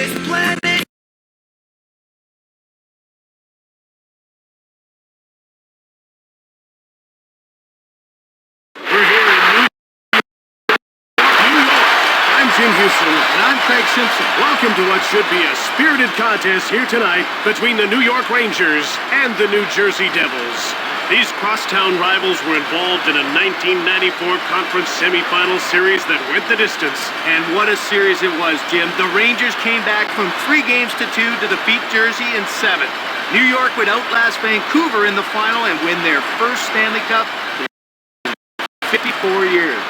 this planet. We're here in New York. I'm Jim Houston. And I'm Craig Simpson. Welcome to what should be a spirited contest here tonight between the New York Rangers and the New Jersey Devils. These crosstown rivals were involved in a 1994 conference semifinal series that went the distance. And what a series it was, Jim. The Rangers came back from 3 games to 2 to defeat Jersey in 7. New York would outlast Vancouver in the final and win their first Stanley Cup in 54 years.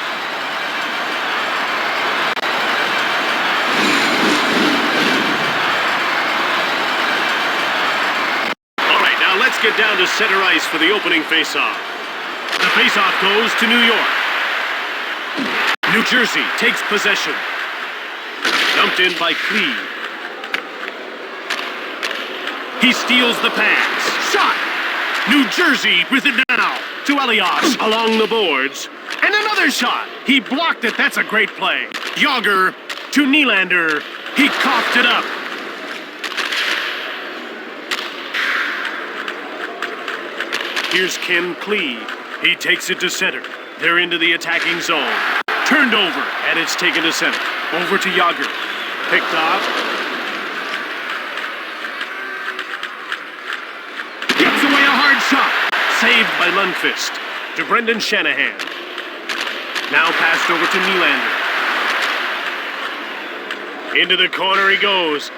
Let's get down to center ice for the opening faceoff. The faceoff goes to New York. New Jersey takes possession. Dumped in by Cleve. He steals the pass. Shot! New Jersey with it now to Elias along the boards. And another shot. He blocked it. That's a great play. Yager to Nylander. He coughed it up. Here's Ken Cleve. He takes it to center. They're into the attacking zone. Turned over, and it's taken to center. Over to Yager. Picked off. Gets away a hard shot. Saved by Lundqvist. To Brendan Shanahan. Now passed over to Nylander. Into the corner he goes.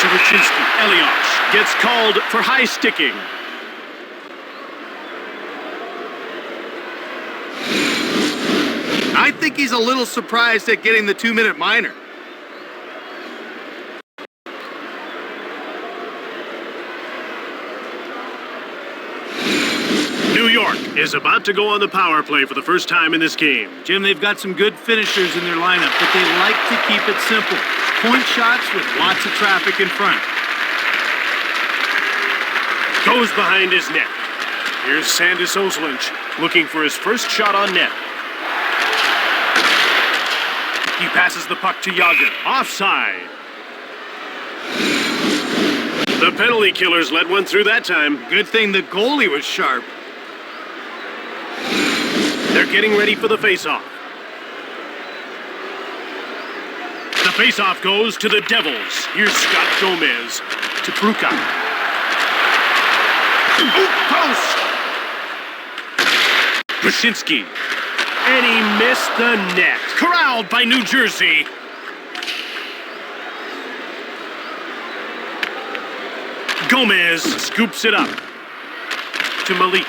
To Rachinsky. Elias gets called for high sticking. I think he's a little surprised at getting the 2-minute minor. New York is about to go on the power play for the first time in this game. Jim, they've got some good finishers in their lineup, but they like to keep it simple. Point shots with lots of traffic in front. Goes behind his net. Here's Sandis Oslunch looking for his first shot on net. He passes the puck to Yager. Offside. The penalty killers let one through that time. Good thing the goalie was sharp. They're getting ready for the faceoff. The faceoff goes to the Devils. Here's Scott Gomez to Pruka. Post! Brzezinski. And he missed the net. Corralled by New Jersey. Gomez scoops it up to Malik.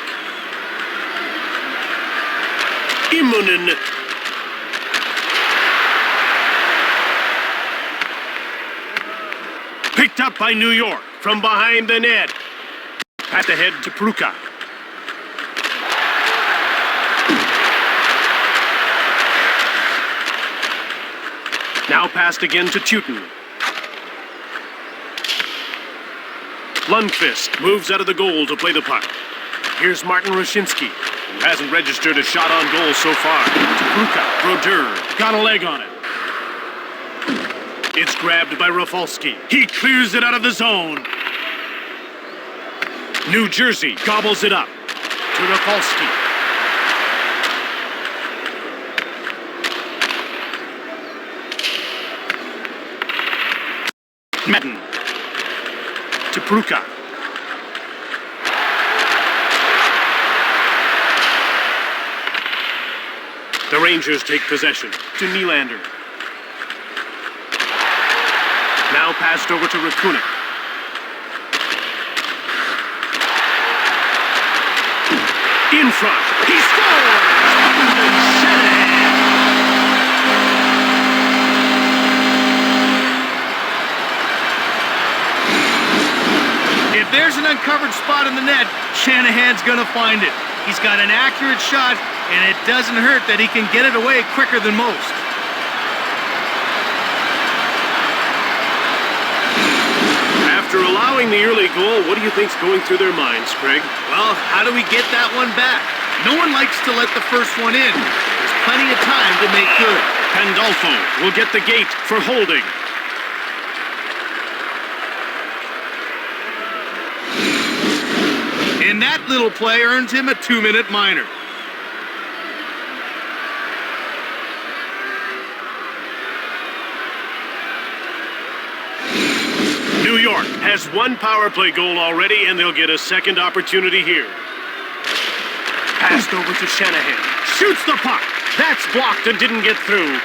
Immonen. Picked up by New York from behind the net. Pass ahead to Pruka. Now passed again to Tutin. Lundqvist moves out of the goal to play the puck. Here's Martin Rachinsky, who hasn't registered a shot on goal so far. To Pruka. Brodeur got a leg on it. It's grabbed by Rafalski. He clears it out of the zone. New Jersey gobbles it up to Rafalski. Madden to Pruka. The Rangers take possession to Nylander. Now passed over to Rakunik. In front. He scores! If there's an uncovered spot in the net, Shanahan's gonna find it. He's got an accurate shot, and it doesn't hurt that he can get it away quicker than most. After allowing the early goal, what do you think's going through their minds, Craig? Well, how do we get that one back? No one likes to let the first one in. There's plenty of time to make good. Pandolfo will get the gate for holding. And that little play earns him a 2-minute minor. New York has one power play goal already, and they'll get a second opportunity here. Passed over to Shanahan. Shoots the puck. That's blocked and didn't get through.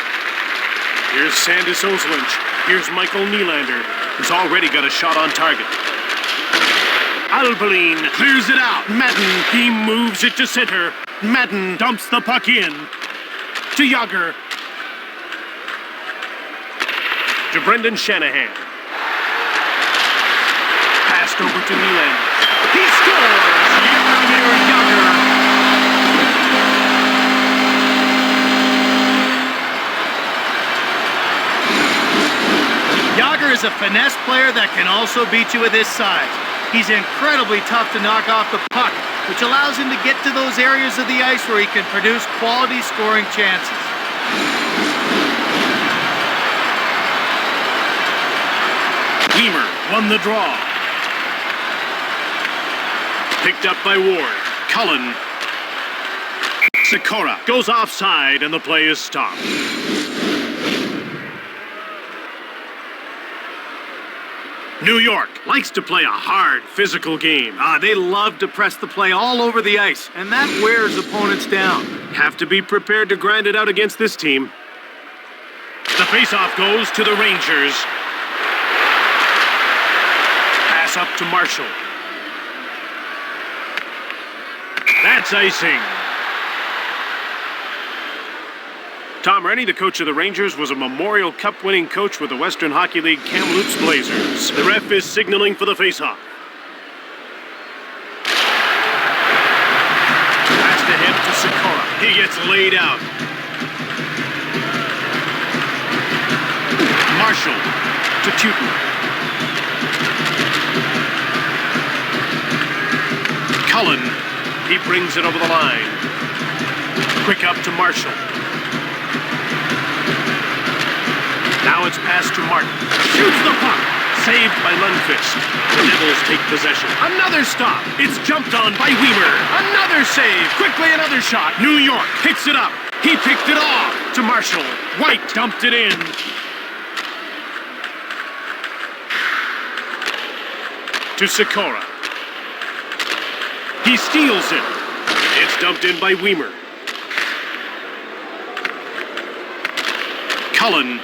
Here's Sandis Oslunch. Here's Michael Nylander, who's already got a shot on target. Albeline clears it out. Madden, he moves it to center. Madden dumps the puck in. To Yager. To Brendan Shanahan. Passed over to Nylander. He scores! Jaromir Jagr. Yager is a finesse player that can also beat you with his size. He's incredibly tough to knock off the puck, which allows him to get to those areas of the ice where he can produce quality scoring chances. Weimer won the draw. Picked up by Ward. Cullen. Sikora goes offside and the play is stopped. New York likes to play a hard, physical game. They love to press the play all over the ice, and that wears opponents down. Have to be prepared to grind it out against this team. The faceoff goes to the Rangers. Pass up to Marshall. That's icing. Tom Rennie, the coach of the Rangers, was a Memorial Cup winning coach with the Western Hockey League Kamloops Blazers. The ref is signaling for the faceoff. Passed ahead to Sikora. He gets laid out. Marshall to Tutin. Cullen, he brings it over the line. Quick up to Marshall. Now it's passed to Martin. Shoots the puck. Saved by Lundqvist. The Devils take possession. Another stop. It's jumped on by Weimer. Another save. Quickly another shot. New York picks it up. He picked it off to Marshall. White dumped it in. To Sikora. He steals it. It's dumped in by Weimer. Cullen.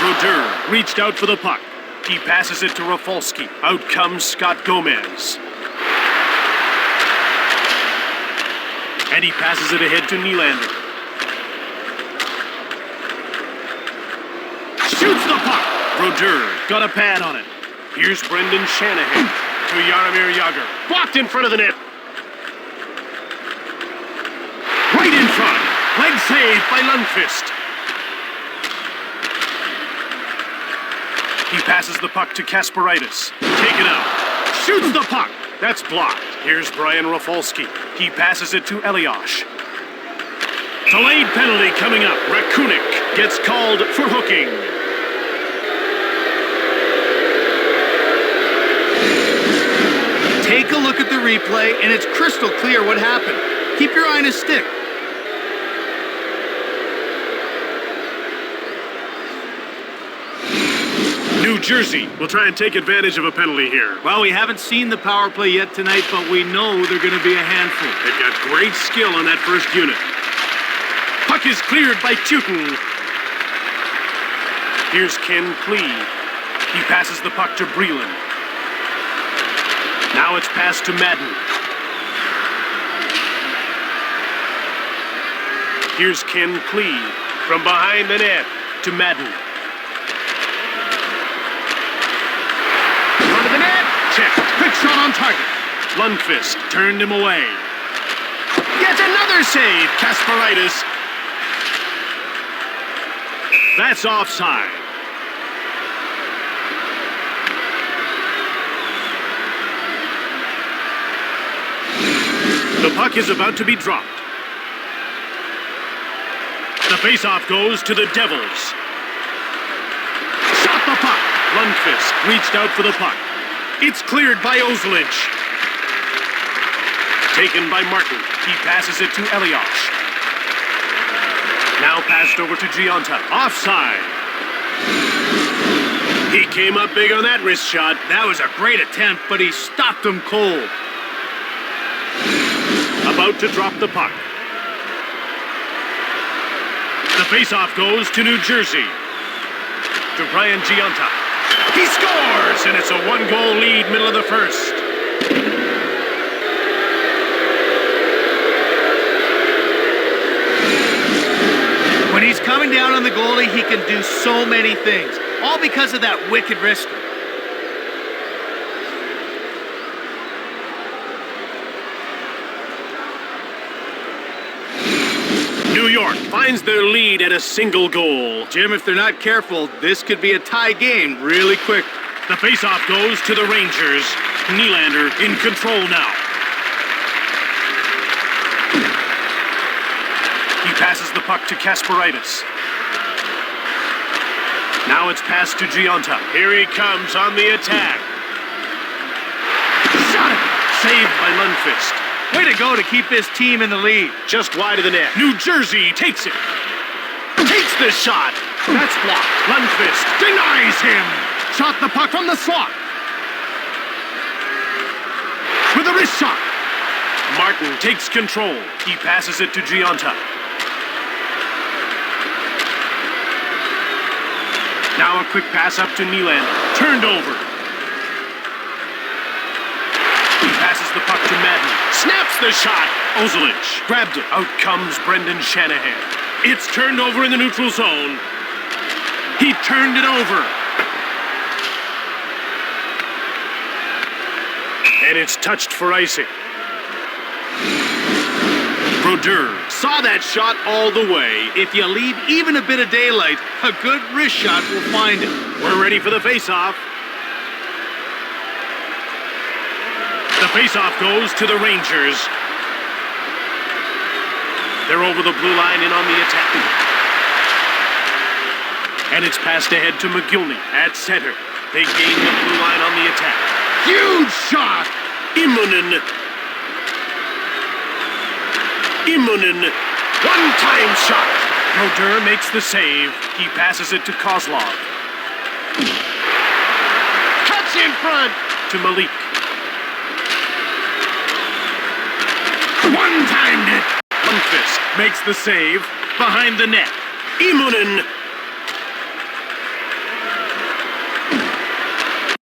Brodeur reached out for the puck. He passes it to Rafalski. Out comes Scott Gomez. And he passes it ahead to Nylander. Shoots the puck. Brodeur got a pad on it. Here's Brendan Shanahan to Jaromir Jagr. Blocked in front of the net. Right in front. Leg save by Lundqvist. He passes the puck to Kasparaitis. Taken out. Shoots the puck. That's blocked. Here's Brian Rafalski. He passes it to Elias. Delayed penalty coming up. Rakunik gets called for hooking. Take a look at the replay, and it's crystal clear what happened. Keep your eye on his stick. New Jersey will try and take advantage of a penalty here. Well, we haven't seen the power play yet tonight, but we know they're going to be a handful. They've got great skill on that first unit. Puck is cleared by Tutin. Here's Ken Klee. He passes the puck to Breland. Now it's passed to Madden. Here's Ken Klee from behind the net to Madden. Front of the net. Check. Quick shot on target. Lundqvist turned him away. Yet another save. Kasparaitis. That's offside. The puck is about to be dropped. The faceoff goes to the Devils. Shot the puck. Lundqvist reached out for the puck. It's cleared by Ozelich. Taken by Martin. He passes it to Elias. Now passed over to Gionta. Offside. He came up big on that wrist shot. That was a great attempt, but he stopped him cold. About to drop the puck. The faceoff goes to New Jersey. To Brian Gionta. He scores, and it's a one-goal lead middle of the first. When he's coming down on the goalie, he can do so many things, all because of that wicked wrister. New York finds their lead at a single goal. Jim, if they're not careful, this could be a tie game really quick. The faceoff goes to the Rangers. Nylander in control now. He passes the puck to Kasparaitis. Now it's passed to Gionta. Here he comes on the attack. Shot it! Saved by Lundqvist. Way to go to keep his team in the lead. Just wide of the net. New Jersey takes it. Takes the shot. That's blocked. Lundqvist denies him. Shot the puck from the slot. With a wrist shot. Martin takes control. He passes it to Gionta. Now a quick pass up to Nylander. Turned over. He passes the puck to Madden. Snaps the shot. Ozelich grabbed it. Out comes Brendan Shanahan. It's turned over in the neutral zone. He turned it over. And it's touched for icing. Brodeur saw that shot all the way. If you leave even a bit of daylight, a good wrist shot will find it. We're ready for the faceoff. The faceoff goes to the Rangers. They're over the blue line and on the attack. And it's passed ahead to McGillney at center. They gain the blue line on the attack. Huge shot! Immonen. One-time shot. Brodeur makes the save. He passes it to Kozlov. Cuts in front to Malik. One-timed it. Lundqvist makes the save behind the net. Immonen.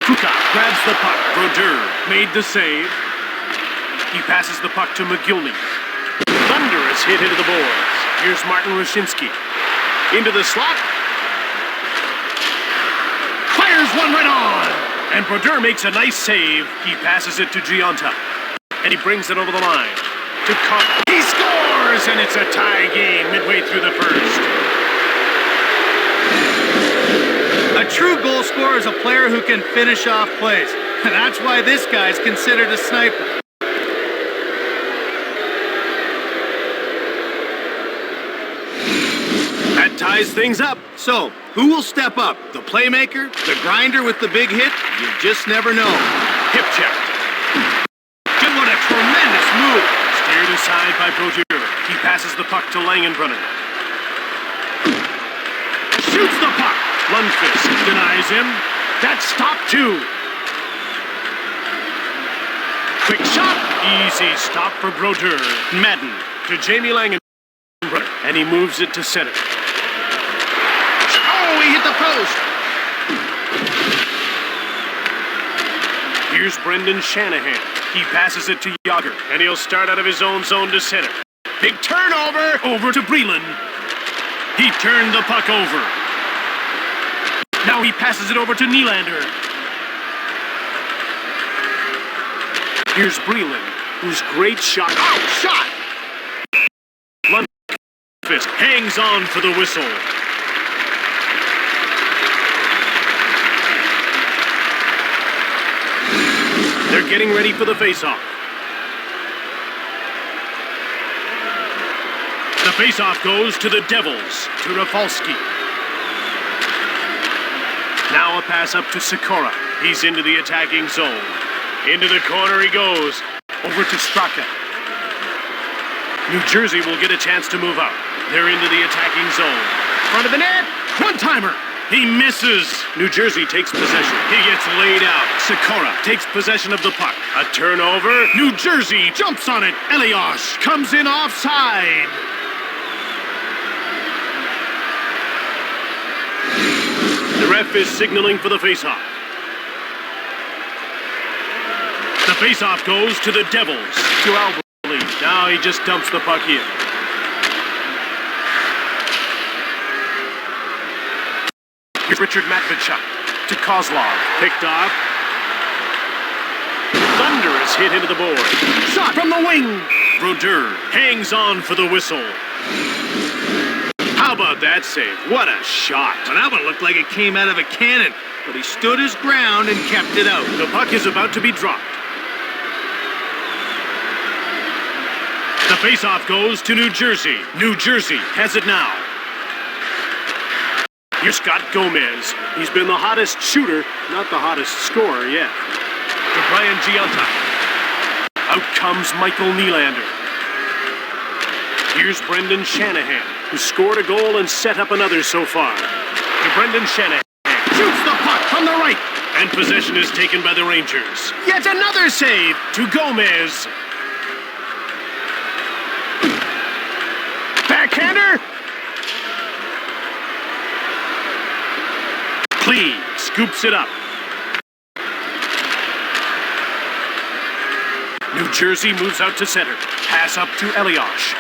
Kuka grabs the puck. Brodeur made the save. He passes the puck to McGillney. Thunderous hit into the boards. Here's Martin Rushinsky. Into the slot. Fires one right on. And Brodeur makes a nice save. He passes it to Gionta. And he brings it over the line. To he scores! And it's a tie game midway through the first. A true goal scorer is a player who can finish off plays. And that's why this guy's considered a sniper. That ties things up. So, who will step up? The playmaker? The grinder with the big hit? You just never know. Hip check. What a tremendous move. Steered aside by Brodeur. He passes the puck to Langenbrunner. Shoots the puck. Lundqvist denies him. That's stop two. Quick shot. Easy stop for Brodeur. Madden to Jamie Langenbrunner. And he moves it to center. Oh, he hit the post. Here's Brendan Shanahan. He passes it to Yager, and he'll start out of his own zone to center. Big turnover over to Breland. He turned the puck over. Now he passes it over to Nylander. Here's Breland, whose great shot. Oh, shot! Lundqvist hangs on for the whistle. They're getting ready for the faceoff. The faceoff goes to the Devils, to Rafalski. Now a pass up to Sikora. He's into the attacking zone. Into the corner he goes. Over to Straka. New Jersey will get a chance to move out. They're into the attacking zone. Front of the net. One-timer. He misses. New Jersey takes possession. He gets laid out. Sikora takes possession of the puck. A turnover. New Jersey jumps on it. Elias comes in offside. The ref is signaling for the faceoff. The faceoff goes to the Devils, to Albali. Now he just dumps the puck in. Here's Richard Matvichuk to Kozlov. Picked off. Thunderous hit into the board. Shot from the wing. Brodeur hangs on for the whistle. How about that save? What a shot. Well, that one looked like it came out of a cannon, but he stood his ground and kept it out. The puck is about to be dropped. The faceoff goes to New Jersey. New Jersey has it now. Here's Scott Gomez. He's been the hottest shooter, not the hottest scorer yet. To Brian Giunta. Out comes Michael Nylander. Here's Brendan Shanahan, who scored a goal and set up another so far. To Brendan Shanahan. Shoots the puck from the right. And possession is taken by the Rangers. Yet another save to Gomez. Backhander. Klee scoops it up. New Jersey moves out to center. Pass up to Elias.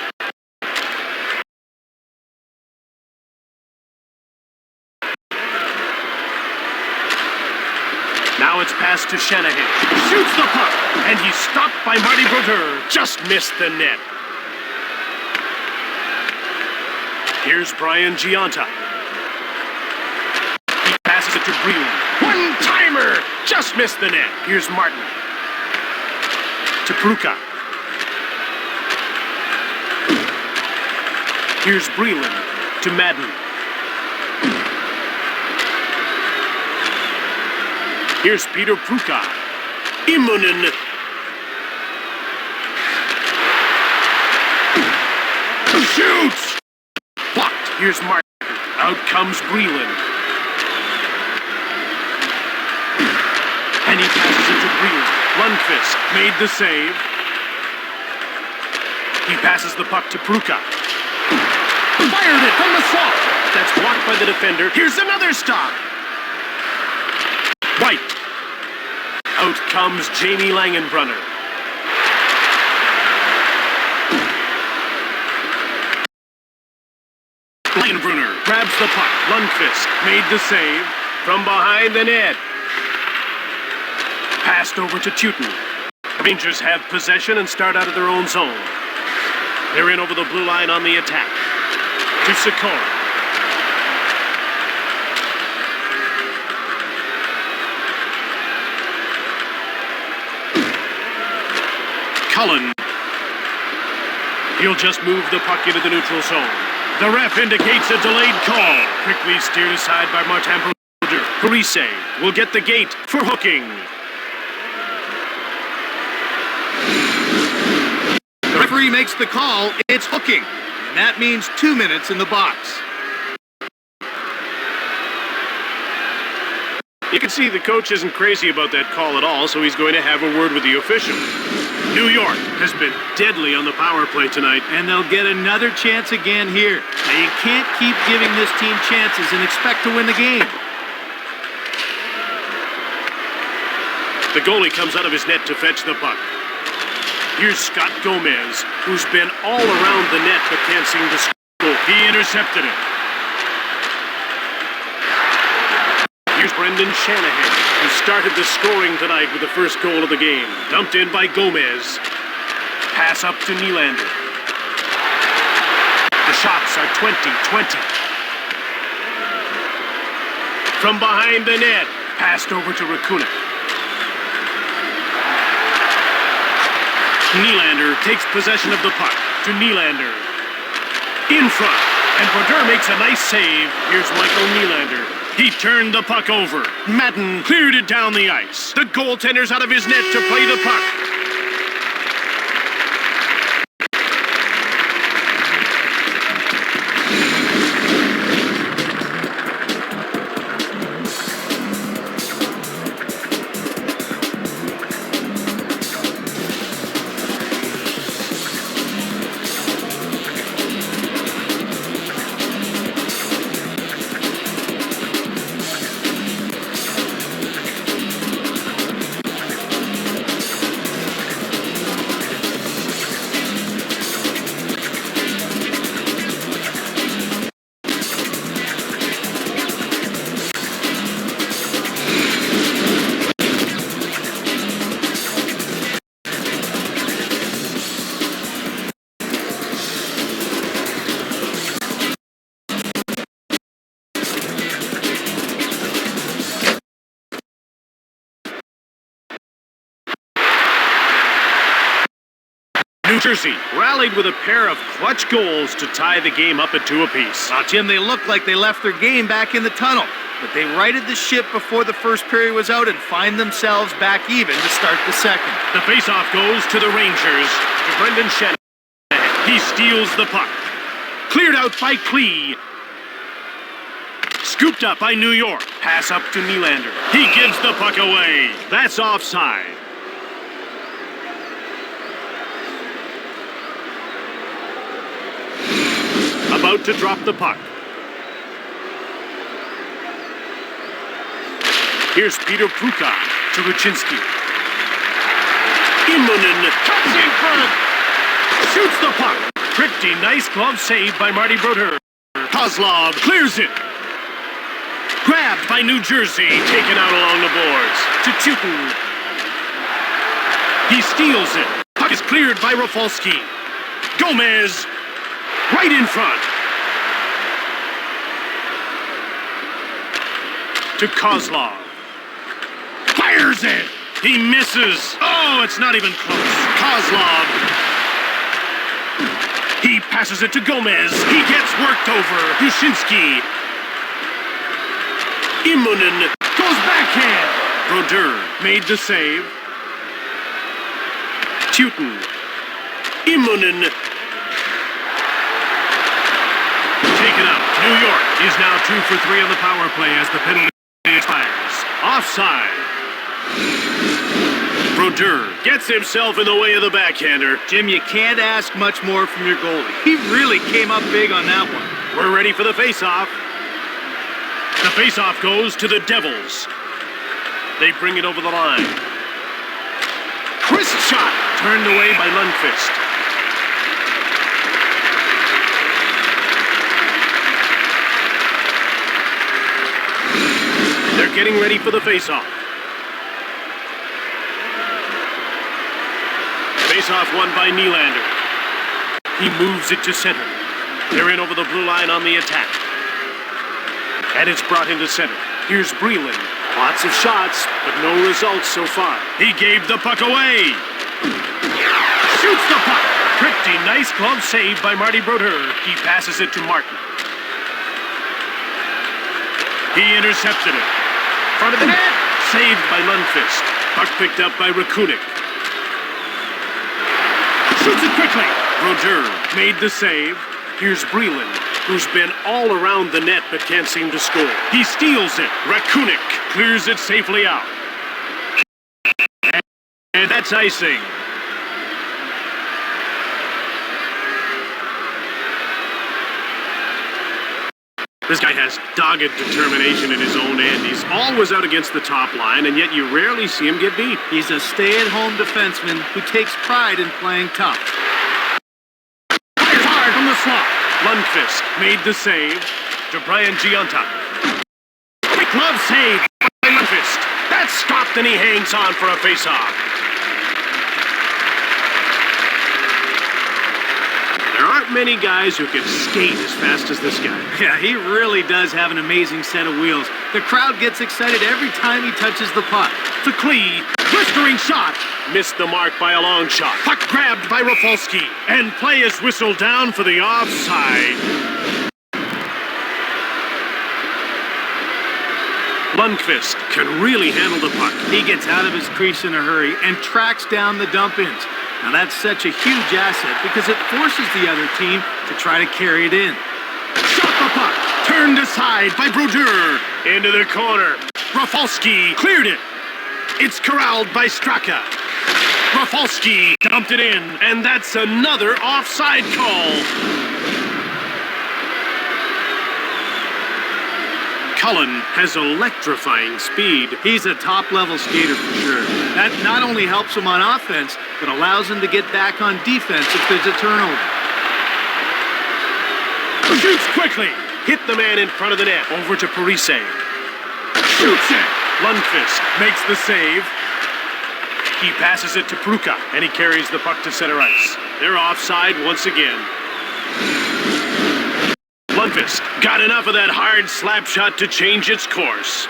Now it's passed to Shanahan. Shoots the puck. And he's stopped by Marty Brodeur. Just missed the net. Here's Brian Giunta. He passes it to Breland. One-timer! Just missed the net. Here's Martin. To Pruka. Here's Breland. To Madden. Here's Peter Pruka. Immonen. Shoots! Blocked. Here's Martin. Out comes Breland. And he passes it to Breland. Lundqvist made the save. He passes the puck to Pruka. Fired it from the slot. That's blocked by the defender. Here's another stop. White. Out comes Jamie Langenbrunner. Langenbrunner grabs the puck. Lundqvist made the save from behind the net. Passed over to Tutin. Rangers have possession and start out of their own zone. They're in over the blue line on the attack. To Sikora. Cullen. He'll just move the puck into the neutral zone. The ref indicates a delayed call. Quickly steered aside by Martin Brodeur. Parise will get the gate for hooking. The referee makes the call. It's hooking. And that means 2 minutes in the box. You can see the coach isn't crazy about that call at all, so he's going to have a word with the official. New York has been deadly on the power play tonight. And they'll get another chance again here. Now, you can't keep giving this team chances and expect to win the game. The goalie comes out of his net to fetch the puck. Here's Scott Gomez, who's been all around the net but can't seem to score. He intercepted it. Here's Brendan Shanahan, who started the scoring tonight with the first goal of the game. Dumped in by Gomez. Pass up to Nylander. The shots are 20-20. From behind the net, passed over to Rakuna. Nylander takes possession of the puck to Nylander. In front. And Brodeur makes a nice save. Here's Michael Nylander. He turned the puck over. Madden cleared it down the ice. The goaltender's out of his net to play the puck. New Jersey rallied with a pair of clutch goals to tie the game up at 2 apiece. Now, Jim, they looked like they left their game back in the tunnel, but they righted the ship before the first period was out and find themselves back even to start the second. The faceoff goes to the Rangers, to Brendan Shanahan. He steals the puck. Cleared out by Klee. Scooped up by New York. Pass up to Nylander. He gives the puck away. That's offside. About to drop the puck. Here's Peter Pruka to Ruchinski. Immonen cuts in front. Shoots the puck. Pretty nice glove save by Marty Brodeur. Kozlov clears it. Grabbed by New Jersey. Taken out along the boards. To Tutin. He steals it. Puck is cleared by Rafalski. Gomez. Right in front. To Kozlov. Fires it. He misses. Oh, it's not even close. Kozlov. He passes it to Gomez. He gets worked over. Dushinsky. Immonen goes backhand. Brodeur made the save. Tutin. Immonen. Taken out. New York is now 2 for 3 on the power play as the penalty expires. Offside. Brodeur gets himself in the way of the backhander. Jim, you can't ask much more from your goalie. He really came up big on that one. We're ready for the faceoff. The faceoff goes to the Devils. They bring it over the line. Crisp shot turned away by Lundqvist. They're getting ready for the faceoff. Faceoff won by Nylander. He moves it to center. They're in over the blue line on the attack. And it's brought into center. Here's Breland. Lots of shots, but no results so far. He gave the puck away. Shoots the puck. Pretty nice glove save by Marty Brodeur. He passes it to Martin. He intercepted it. Front of the net. Saved by Lundqvist. Puck picked up by Rakunik. Shoots it quickly. Brodeur made the save. Here's Breland, who's been all around the net but can't seem to score. He steals it. Rakunik clears it safely out. And that's icing. This guy has dogged determination in his own end. He's always out against the top line, and yet you rarely see him get beat. He's a stay-at-home defenseman who takes pride in playing tough. Fires hard from the slot. Lundqvist made the save to Brian Giunta. Quick glove save by Lundqvist. That's stopped, and he hangs on for a faceoff. There aren't many guys who can skate as fast as this guy. Yeah, he really does have an amazing set of wheels. The crowd gets excited every time he touches the puck. To Klee. Blistering shot. Missed the mark by a long shot. Puck grabbed by Rafalski. And play is whistled down for the offside. Lundqvist can really handle the puck. He gets out of his crease in a hurry and tracks down the dump-ins. Now that's such a huge asset because it forces the other team to try to carry it in. Shot the puck. Turned aside by Brodeur. Into the corner. Rafalski cleared it. It's corralled by Straka. Rafalski dumped it in, and that's another offside call. Cullen has electrifying speed. He's a top-level skater for sure. That not only helps him on offense, but allows him to get back on defense if there's a turnover. Shoots quickly. Hit the man in front of the net. Over to Parise. Shoots it. Lundqvist makes the save. He passes it to Pruka, and he carries the puck to center ice. They're offside once again. Lundqvist got enough of that hard slap shot to change its course.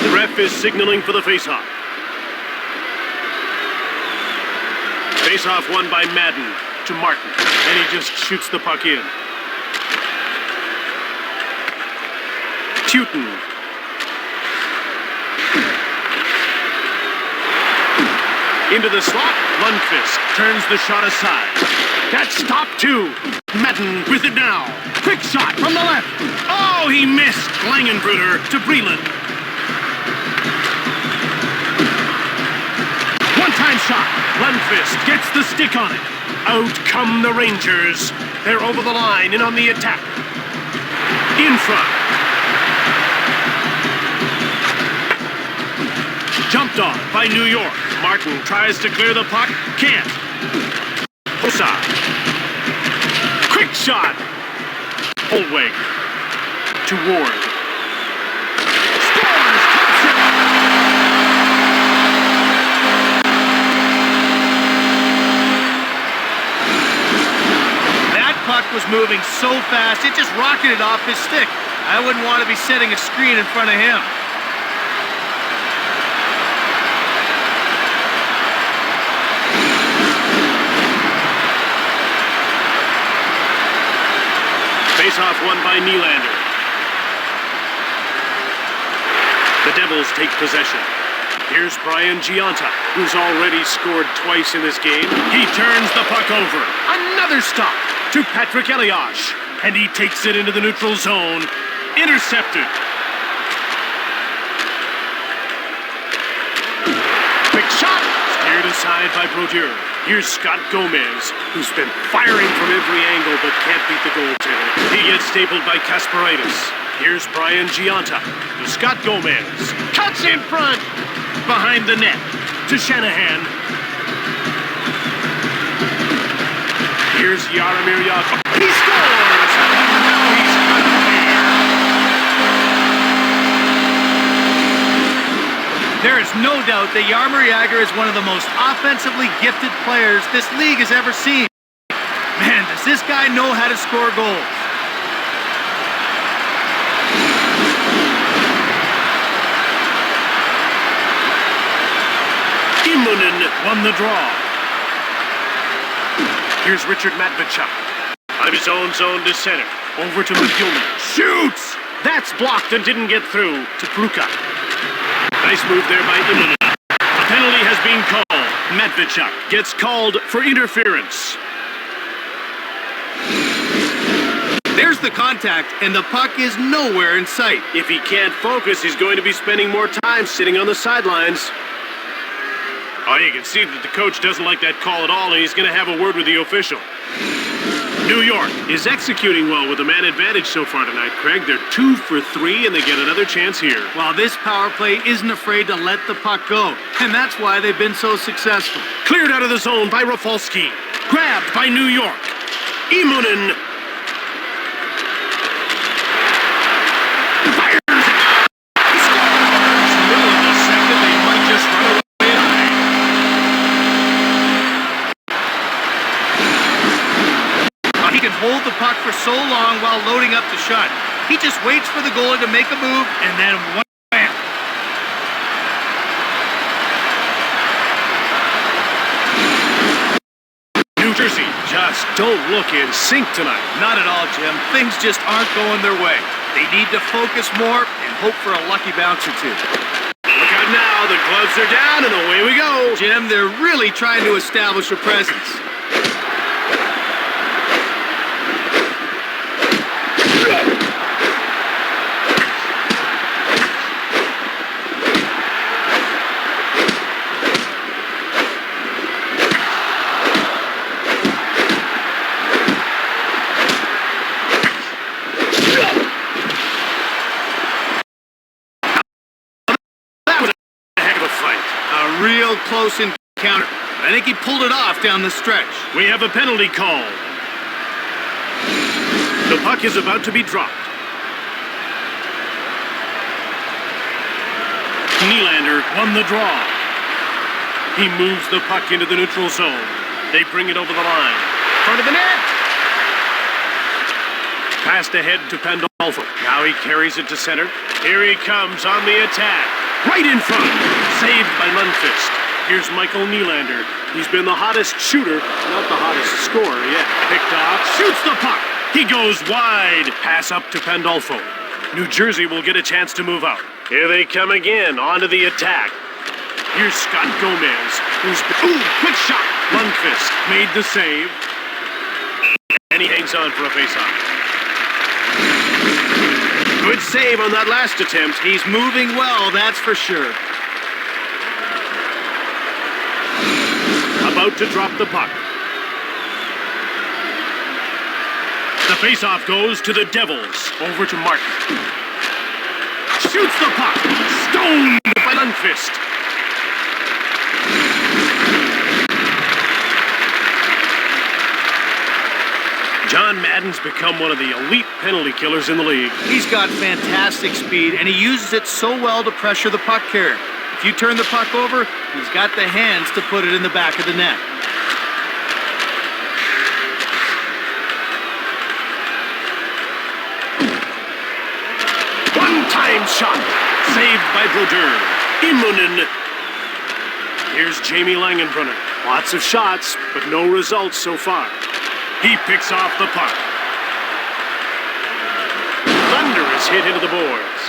The ref is signaling for the faceoff. Faceoff won by Madden to Martin, and he just shoots the puck in. Teuton. Into the slot, Lundqvist turns the shot aside. That's stop two. Madden with it now. Quick shot from the left. Oh, he missed. Langenbrunner to Breland. One-time shot. Lundqvist gets the stick on it. Out come the Rangers. They're over the line and on the attack. In front. Jumped on by New York. Martin tries to clear the puck. Can't. Hossa. Quick shot. Holweg to Ward. Scores! That puck was moving so fast, it just rocketed off his stick. I wouldn't want to be setting a screen in front of him. Face-off won by Nylander. The Devils take possession. Here's Brian Giunta, who's already scored twice in this game. He turns the puck over. Another stop to Patrick Elias, and he takes it into the neutral zone. Intercepted. Quick shot. Steered aside by Brodeur. Here's Scott Gomez, who's been firing from every angle but can't beat the goaltender. He gets stapled by Kasparaitis. Here's Brian Giunta to Scott Gomez. Cuts in front. Behind the net to Shanahan. Here's Jaromir Jagr. He scores! Now he's unfair. There is no doubt that Jaromir Jagr is one of the most offensively gifted players this league has ever seen. Man, does this guy know how to score goals. Immonen won the draw. Here's Richard Matvichuk. Out of his own zone to center. Over to McGillman. Shoots! That's blocked and didn't get through to Pruka. Nice move there by Immonen. A penalty has been called. Matvichuk gets called for interference. There's the contact, and the puck is nowhere in sight. If he can't focus, he's going to be spending more time sitting on the sidelines. Oh, you can see that the coach doesn't like that call at all, and he's going to have a word with the official. New York is executing well with a man advantage so far tonight, Craig. They're 2 for 3, and they get another chance here. Well, this power play isn't afraid to let the puck go, and that's why they've been so successful. Cleared out of the zone by Rafalski. Grabbed by New York. Immonen. Fires it. He scores! Middle of the second, they might just run away. He can hold the puck for so long while loading up the shot. He just waits for the goalie to make a move, and then wham! New Jersey just don't look in sync tonight. Not at all, Jim. Things just aren't going their way. They need to focus more and hope for a lucky bounce or two. Look out now, the gloves are down and away we go. Jim, they're really trying to establish a presence. Real close encounter. I think he pulled it off down the stretch. We have a penalty call. The puck is about to be dropped. Nylander won the draw. He moves the puck into the neutral zone. They bring it over the line. Front of the net. Passed ahead to Pandolfo. Now he carries it to center. Here he comes on the attack. Right in front. Saved by Lundqvist. Here's Michael Nylander. He's been the hottest shooter, not the hottest scorer yet. Picked off. Shoots the puck. He goes wide. Pass up to Pandolfo. New Jersey will get a chance to move out. Here they come again. Onto the attack. Here's Scott Gomez. Quick shot. Lundqvist made the save. And he hangs on for a faceoff. Good save on that last attempt. He's moving well, that's for sure. About to drop the puck. The faceoff goes to the Devils. Over to Martin. Shoots the puck. Stoned by Lundqvist. John Madden's become one of the elite penalty killers in the league. He's got fantastic speed, and he uses it so well to pressure the puck carrier. If you turn the puck over, he's got the hands to put it in the back of the net. One-time shot. Saved by Brodeur. Immonen. Here's Jamie Langenbrunner. Lots of shots, but no results so far. He picks off the puck. Thunder is hit into the boards.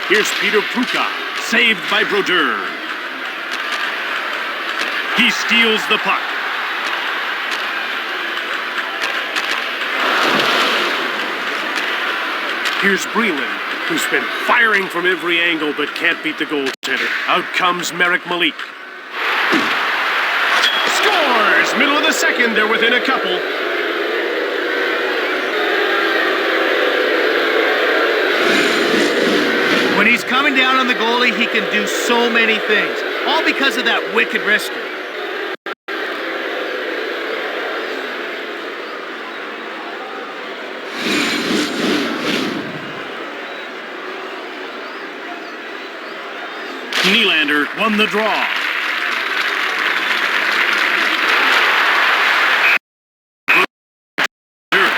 Here's Peter Pruka, saved by Brodeur. He steals the puck. Here's Breland, who's been firing from every angle but can't beat the goaltender. Out comes Merrick Malik. Scores! Middle of the second, they're within a couple. When he's coming down on the goalie, he can do so many things, all because of that wicked wrister. Nylander won the draw.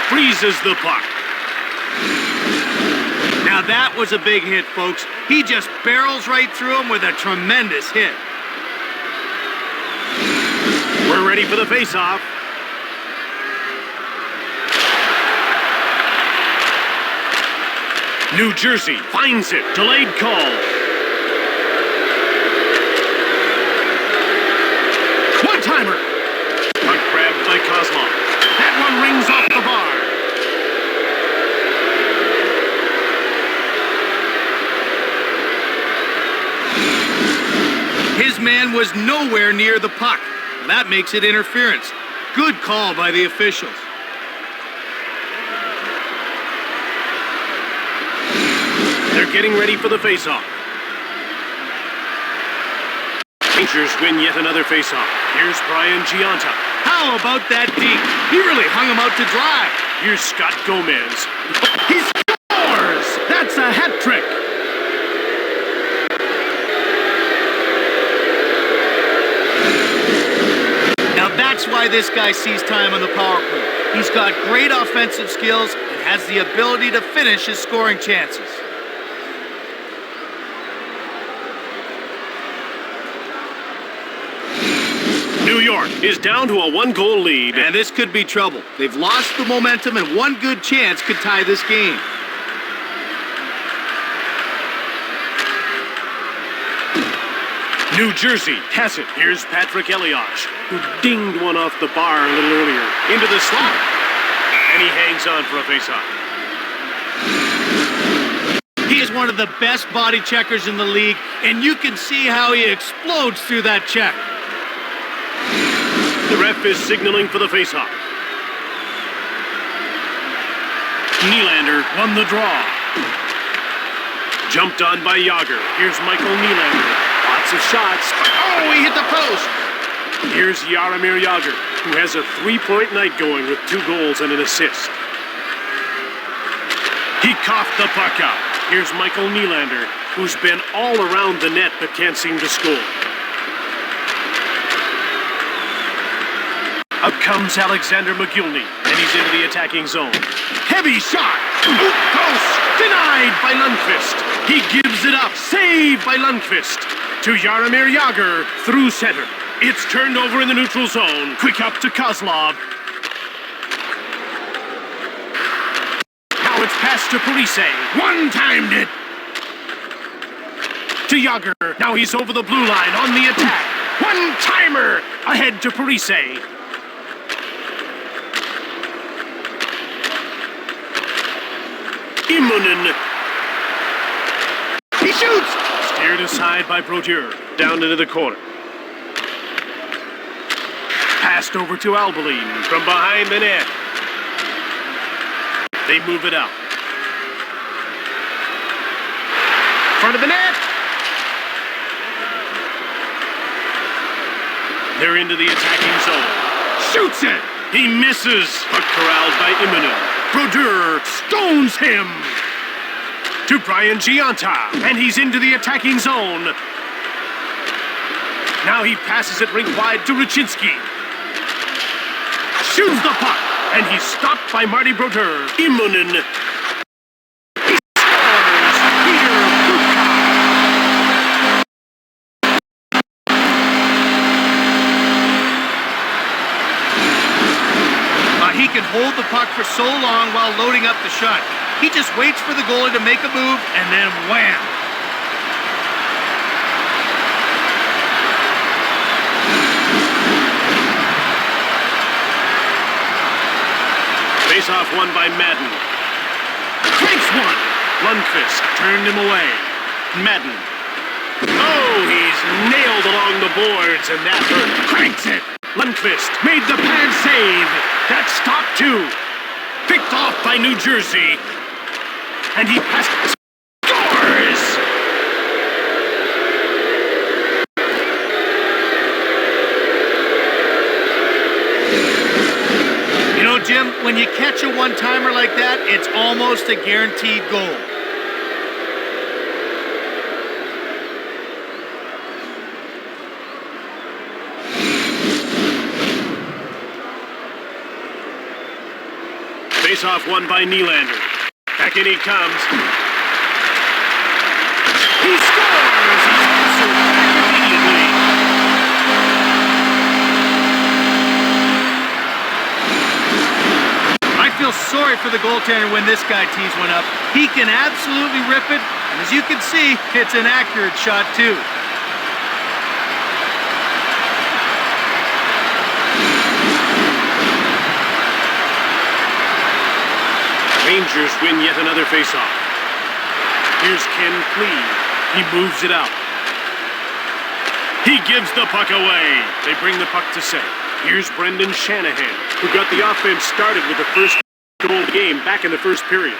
Freezes the puck. Now that was a big hit, folks. He just barrels right through him with a tremendous hit. We're ready for the face-off. New Jersey finds it. Delayed call. One-timer. Puck grabbed by Kozlov. That one rings off the bar. His man was nowhere near the puck. That makes it interference. Good call by the officials. They're getting ready for the face-off. Rangers win yet another face-off. Here's Brian Giunta. How about that deep? He really hung him out to dry. Here's Scott Gomez. He scores! That's a hat trick. That's why this guy sees time on the power play. He's got great offensive skills and has the ability to finish his scoring chances. New New York is down to a one-goal lead. And this could be trouble. They've lost the momentum, and one good chance could tie this game. New Jersey has it. Here's Patrick Elias, who dinged one off the bar a little earlier. Into the slot. And he hangs on for a faceoff. He is one of the best body checkers in the league, and you can see how he explodes through that check. The ref is signaling for the faceoff. Nylander won the draw. Jumped on by Yager. Here's Michael Nylander. Lots of shots. Oh, he hit the post. Here's Jaromir Jagr, who has a three-point night going with 2 goals and an assist. He coughed the puck out. Here's Michael Nylander, who's been all around the net but can't seem to score. Up comes Alexander McGillney, and he's into the attacking zone. Heavy shot! Oop, post! Denied by Lundqvist. He gives it up. Saved by Lundqvist. To Jaromir Jagr through center. It's turned over in the neutral zone. Quick up to Kozlov. Now it's passed to Parise. One-timed it. To Jagr. Now he's over the blue line on the attack. One-timer. Ahead to Parise. Immonen. He shoots! Steered aside by Brodeur. Down into the corner. Passed over to Albaline from behind the net. They move it out. Front of the net! They're into the attacking zone. Shoots it! He misses. Puck corralled by Immonen. Brodeur stones him to Brian Gianta, and he's into the attacking zone. Now he passes it rink wide to Ruchinski. Shoots the puck, and he's stopped by Marty Brodeur. Immonen. He scores! Peter Buka. He can hold the puck for so long while loading up the shot. He just waits for the goalie to make a move, and then wham! Face-off won by Madden. Cranks one! Lundqvist turned him away. Madden. Oh, he's nailed along the boards, and that hurt. Cranks it! Lundqvist made the pad save. That stopped 2. Picked off by New Jersey. And he passes. Scores! You know, Jim, when you catch a one-timer like that, it's almost a guaranteed goal. Face-off won by Nylander. Back in he comes. He scores! He's whistled back immediately. I feel sorry for the goaltender when this guy tees one up. He can absolutely rip it, and as you can see, it's an accurate shot too. Rangers win yet another face-off. Here's Ken Clee. He moves it out. He gives the puck away. They bring the puck to center. Here's Brendan Shanahan, who got the offense started with the first goal of the game back in the first period.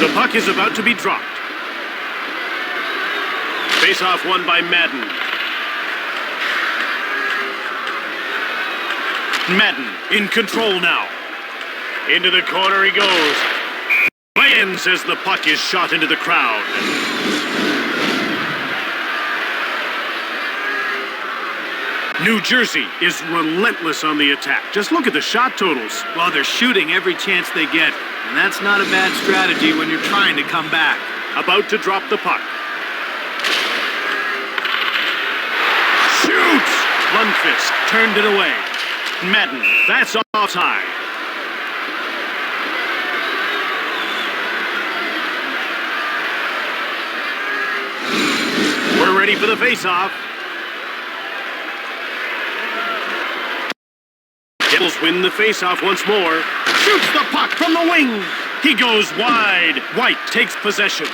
The puck is about to be dropped. Face-off won by Madden. Madden in control now. Into the corner he goes. Lands as the puck is shot into the crowd. New Jersey is relentless on the attack. Just look at the shot totals. Well, they're shooting every chance they get, and that's not a bad strategy when you're trying to come back. about to drop the puck. Shoots! Lundqvist turned it away. Madden, that's offside. We're ready for the faceoff. Devils win the faceoff once more. Shoots the puck from the wing. He goes wide. White takes possession.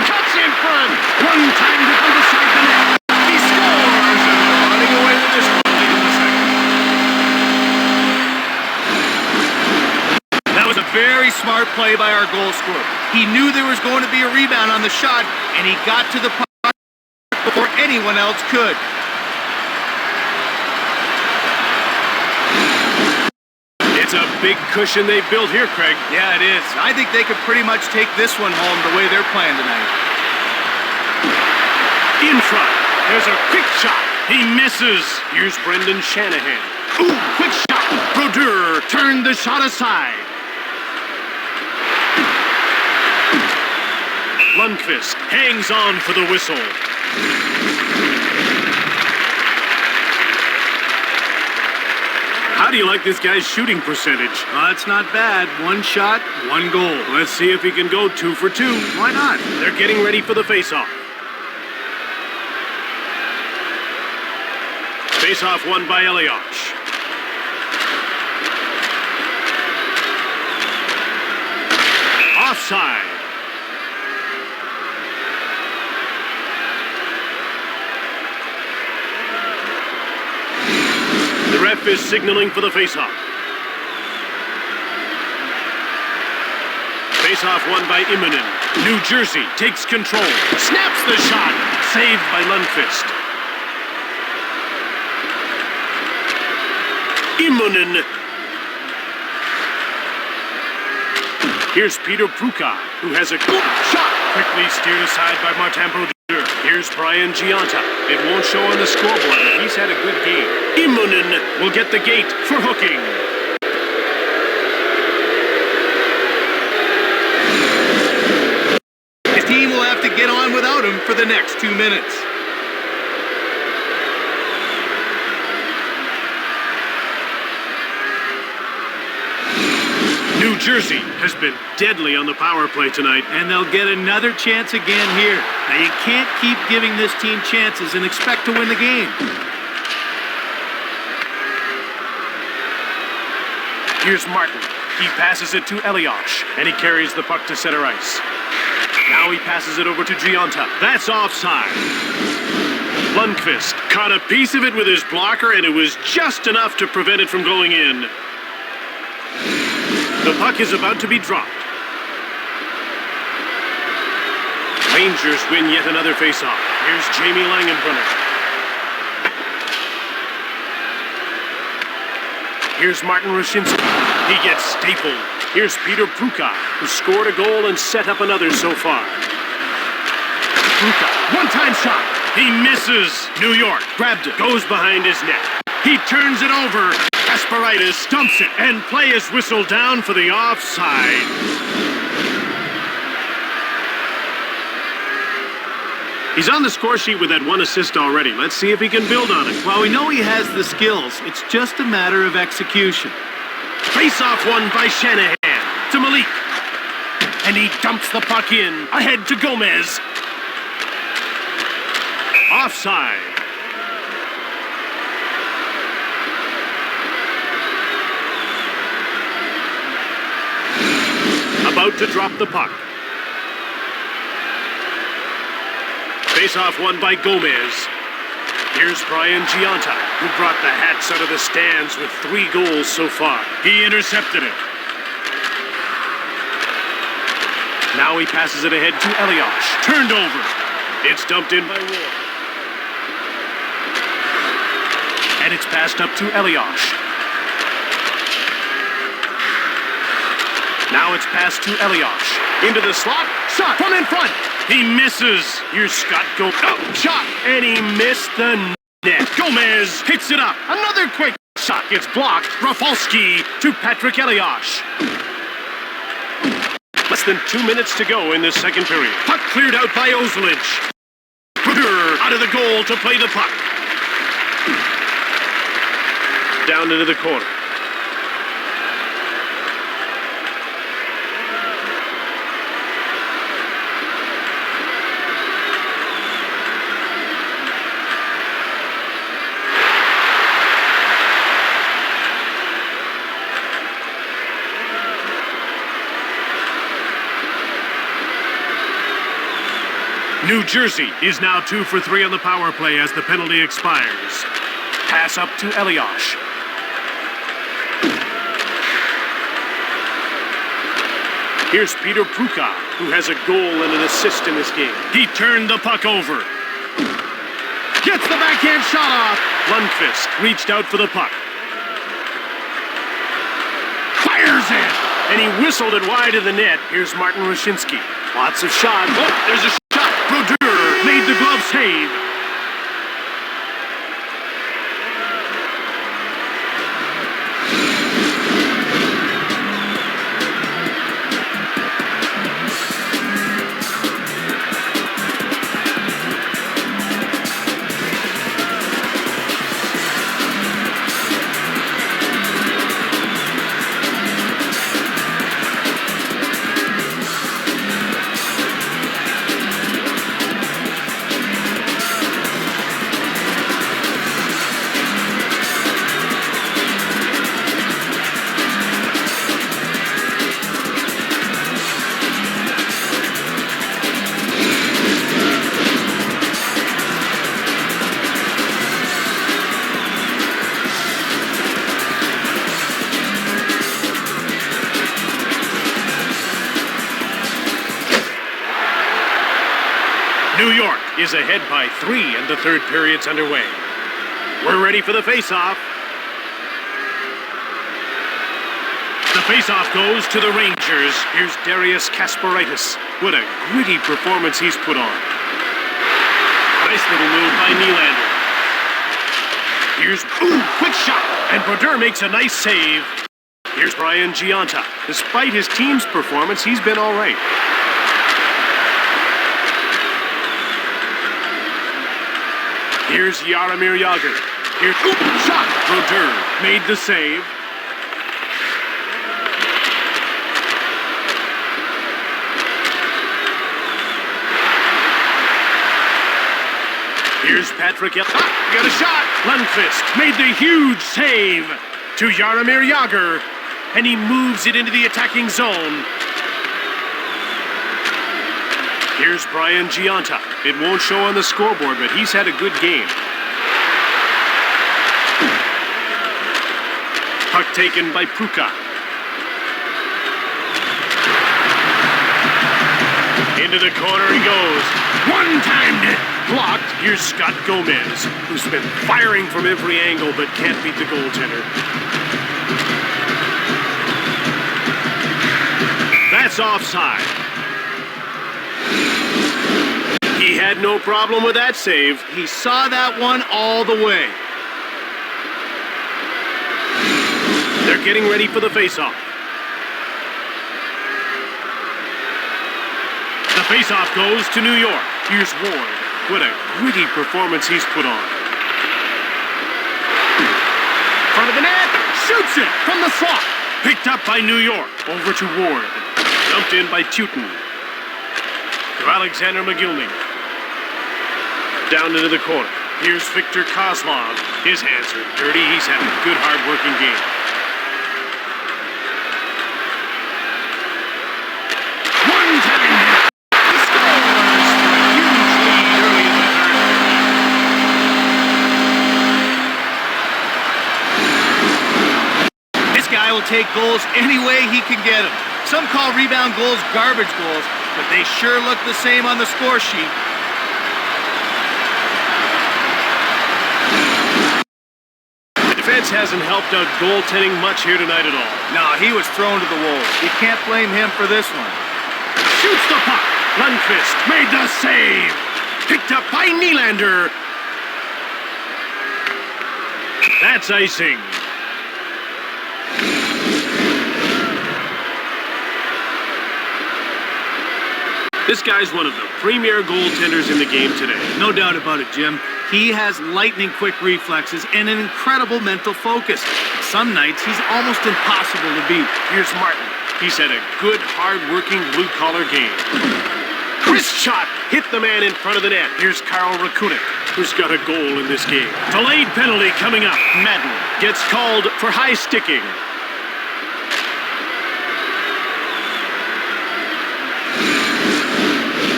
Cuts in front. One time to go beside the net. He scores, and they're running away with this one late in the second. That was a very smart play by our goal scorer. He knew there was going to be a rebound on the shot, and he got to the puck before anyone else could. It's a big cushion they've built here, Craig. Yeah, it is. I think they could pretty much take this one home the way they're playing tonight. In front. There's a quick shot. He misses. Here's Brendan Shanahan. Ooh, quick shot. Brodeur turned the shot aside. Lundqvist hangs on for the whistle. How do you like this guy's shooting percentage? It's not bad. One shot, one goal. Let's see if he can go 2 for 2. Why not? They're getting ready for the faceoff. Faceoff won by Elias. Offside. The ref is signaling for the faceoff. Faceoff won by Immonen. New Jersey takes control. Snaps the shot. Saved by Lundqvist. Immonen. Here's Peter Pruka, who has a good shot. Quickly steered aside by Martin Brodeur. Here's Brian Giunta. It won't show on the scoreboard, but he's had a good game. Immonen will get the gate for hooking. His team will have to get on without him for the next 2 minutes. New Jersey has been deadly on the power play tonight. And they'll get another chance again here. Now, you can't keep giving this team chances and expect to win the game. Here's Martin. He passes it to Elias, and he carries the puck to center ice. Now he passes it over to Giunta. That's offside. Lundqvist caught a piece of it with his blocker, and it was just enough to prevent it from going in. The puck is about to be dropped. Rangers win yet another faceoff. Here's Jamie Langenbrunner. Here's Martin Roshinsky. He gets stapled. Here's Peter Pruka, who scored a goal and set up another so far. Pruka, one-time shot. He misses. New York grabbed it. Goes behind his net. He turns it over. Kasparaitis dumps it, and play is whistled down for the offside. He's on the score sheet with that one assist already. Let's see if he can build on it. Well, we know he has the skills. It's just a matter of execution. Face-off won by Shanahan to Malik. And he dumps the puck in. Ahead to Gomez. Offside. About to drop the puck. Face-off won by Gomez. Here's Brian Giunta, who brought the Hats out of the stands with 3 goals so far. He intercepted it. Now he passes it ahead to Elias. Turned over. It's dumped in by Ward. And it's passed up to Elias. Now it's passed to Elias. Into the slot. Shot from in front. He misses. Here's Scott Gomez. Shot. And he missed the net. Gomez picks it up. Another quick shot gets blocked. Rafalski to Patrick Elias. Less than 2 minutes to go in this second period. Puck cleared out by Ozlic. Brodeur out of the goal to play the puck. Down into the corner. New Jersey is now 2 for 3 on the power play as the penalty expires. Pass up to Elias. Here's Peter Pruka, who has a goal and an assist in this game. He turned the puck over. Gets the backhand shot off. Lundqvist reached out for the puck. Fires it! And he whistled it wide of the net. Here's Martin Roshinsky. Lots of shots. Oh, there's a shot. Brodeur made the glove save. New York is ahead by 3 and the third period's underway. We're ready for the faceoff. The faceoff goes to the Rangers. Here's Darius Kasparaitis. What a gritty performance he's put on. Nice little move by Nylander. Here's, quick shot, and Brodeur makes a nice save. Here's Brian Giunta. Despite his team's performance, he's been all right. Here's Jaromir Jagr. Here's shot. Brodeur made the save. Here's Patrick got a shot. Lundqvist made the huge save to Jaromir Jagr, and he moves it into the attacking zone. Here's Brian Giunta. It won't show on the scoreboard, but he's had a good game. Puck taken by Pruka. Into the corner he goes. One-timed it. Blocked. Here's Scott Gomez, who's been firing from every angle but can't beat the goaltender. That's offside. He had no problem with that save. He saw that one all the way. They're getting ready for the faceoff. The faceoff goes to New York. Here's Ward. What a gritty performance he's put on. Front of the net. Shoots it from the slot. Picked up by New York. Over to Ward. Dumped in by Tutin. To Alexander McGillney. Down into the corner. Here's Victor Kozlov. His hands are dirty. He's had a good, hard-working game. One-time hit. He scores for a huge lead early in the third. This guy will take goals any way he can get them. Some call rebound goals garbage goals, but they sure look the same on the score sheet. Defense hasn't helped out goaltending much here tonight at all. No, he was thrown to the wolves. You can't blame him for this one. Shoots the puck. Lundqvist made the save. Picked up by Nylander. That's icing. This guy's one of the premier goaltenders in the game today. No doubt about it, Jim. He has lightning-quick reflexes and an incredible mental focus. Some nights, he's almost impossible to beat. Here's Martin. He's had a good, hard-working, blue-collar game. Wrist shot hit the man in front of the net. Here's Karl Rakunik, who's got a goal in this game. Delayed penalty coming up. Madden gets called for high sticking.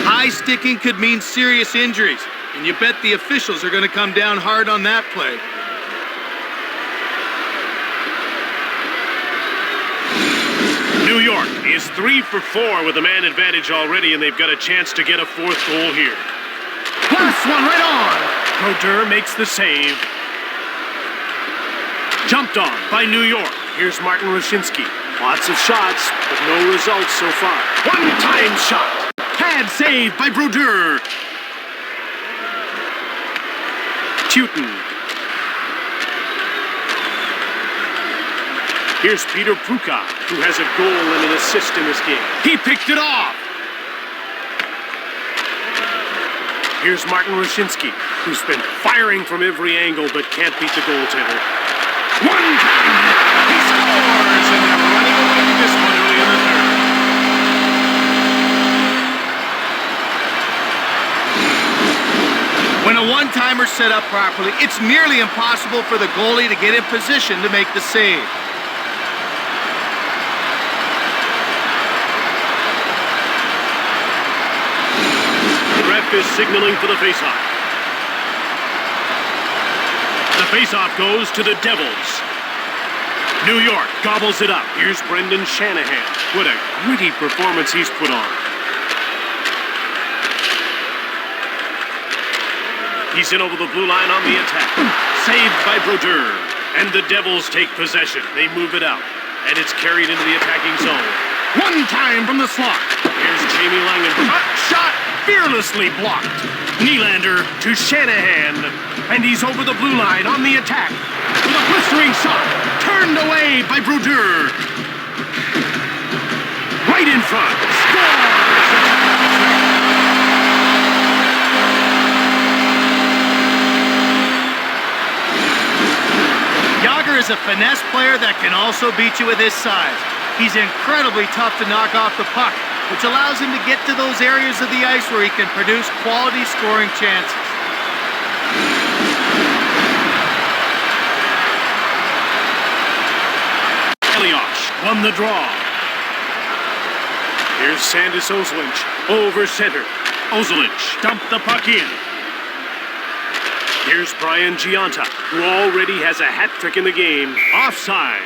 High sticking could mean serious injuries, and you bet the officials are going to come down hard on that play. New York is 3 for 4 with a man advantage already, and they've got a chance to get a fourth goal here. Last one right on. Brodeur makes the save. Jumped on by New York. Here's Martin Roshinsky. Lots of shots, but no results so far. One-time shot. Pad save by Brodeur. Tutin. Here's Peter Pruka, who has a goal and an assist in this game. He picked it off. Here's Martin Roshinsky, who's been firing from every angle but can't beat the goaltender. One time hit. He scores, and they're running away with this one early in the third. When a one-timer's set up properly, it's nearly impossible for the goalie to get in position to make the save. Is signaling for the faceoff. The faceoff goes to the Devils. New York gobbles it up. Here's Brendan Shanahan. What a gritty performance he's put on. He's in over the blue line on the attack. Saved by Brodeur. And the Devils take possession. They move it out. And it's carried into the attacking zone. One time from the slot. Here's Jamie Langen. Shot fearlessly blocked. Nylander to Shanahan. And he's over the blue line on the attack. With a blistering shot. Turned away by Brodeur. Right in front. Scores! Yager is a finesse player that can also beat you with his size. He's incredibly tough to knock off the puck, which allows him to get to those areas of the ice where he can produce quality scoring chances. Elias won the draw. Here's Sandis Ozolinsh over center. Ozolinsh dumped the puck in. Here's Brian Giunta, who already has a hat trick in the game. Offside.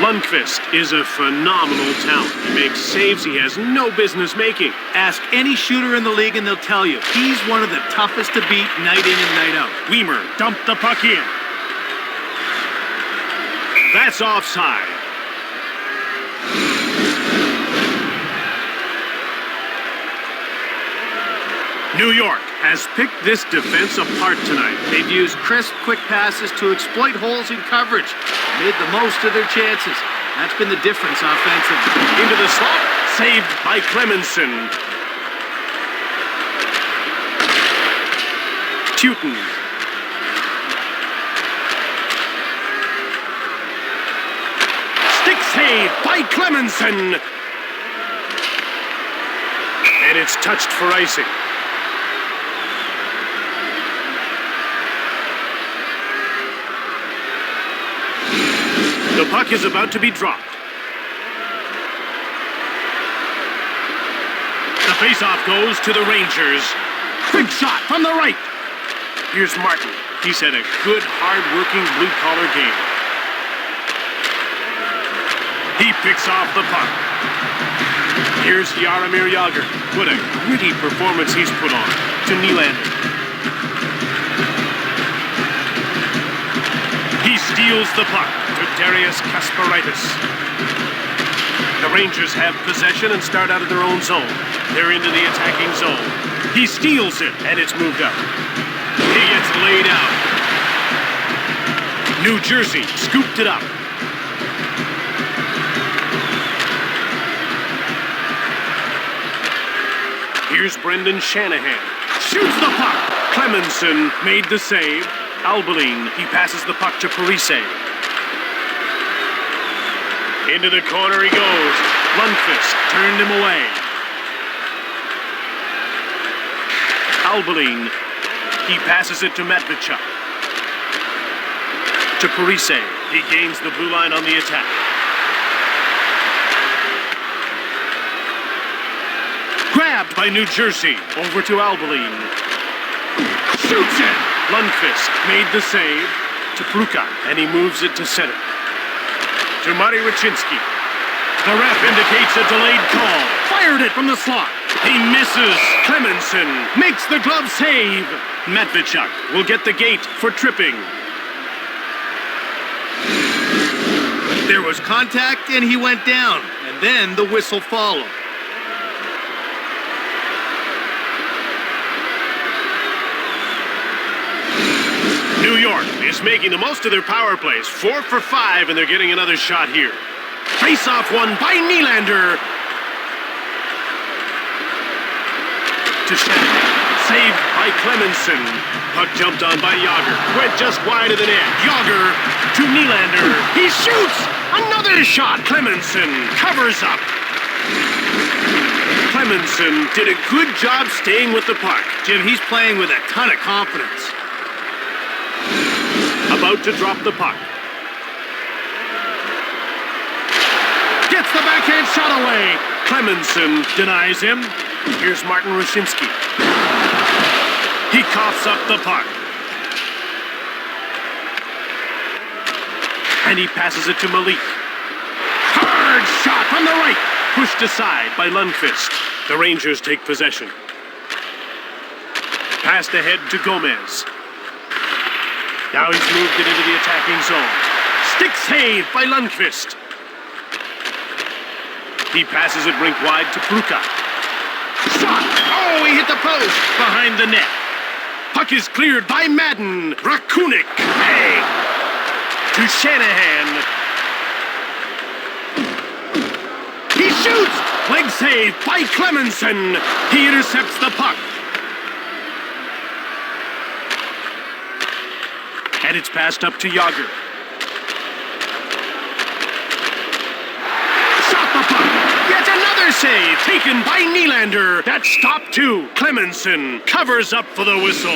Lundqvist is a phenomenal talent. He makes saves he has no business making. Ask any shooter in the league and they'll tell you, he's one of the toughest to beat night in and night out. Weimer dumped the puck in. That's offside. New York has picked this defense apart tonight. They've used crisp, quick passes to exploit holes in coverage. Made the most of their chances. That's been the difference offensively. Into the slot, saved by Clemenson. Tutin. Stick save by Clemenson. And it's touched for icing. The puck is about to be dropped. The faceoff goes to the Rangers. Quick shot from the right. Here's Martin. He's had a good, hard-working, blue-collar game. He picks off the puck. Here's Jaromir Jagr. What a gritty performance he's put on. To Nylander. He steals the puck to Darius Kasparaitis. The Rangers have possession and start out of their own zone. They're into the attacking zone. He steals it, and it's moved up. He gets laid out. New Jersey scooped it up. Here's Brendan Shanahan. Shoots the puck. Clemenson made the save. Albeline, he passes the puck to Parise. Into the corner he goes. Lundqvist turned him away. Albeline, he passes it to Medvedchuk. To Parise, he gains the blue line on the attack. Grabbed by New Jersey, over to Albeline. Shoots it! Lundqvist made the save to Pruka, and he moves it to center. To Marty Rachinski. The ref indicates a delayed call. Fired it from the slot. He misses. Clemenson makes the glove save. Medvedchuk will get the gate for tripping. There was contact and he went down, and then the whistle followed. New York is making the most of their power plays. 4 for 5, and they're getting another shot here. Face-off won by Nylander. To Shanahan. Saved by Clemenson. Puck jumped on by Yager. Went just wide of the net. Yager to Nylander. He shoots! Another shot! Clemenson covers up. Clemenson did a good job staying with the puck. Jim, he's playing with a ton of confidence. About to drop the puck. Gets the backhand shot away. Clemenson denies him. Here's Martin Roshinsky. He coughs up the puck. And he passes it to Malik. Hard shot from the right. Pushed aside by Lundqvist. The Rangers take possession. Passed ahead to Gomez. Now he's moved it into the attacking zone. Stick save by Lundqvist. He passes it rink wide to Pruka. Shot! Oh, he hit the post! Behind the net. Puck is cleared by Madden. Rakunik. Hey! To Shanahan. He shoots! Leg save by Clemenson. He intercepts the puck. And it's passed up to Yager. Shot the puck. Yet another save taken by Nylander. That stop too. Clemenson covers up for the whistle.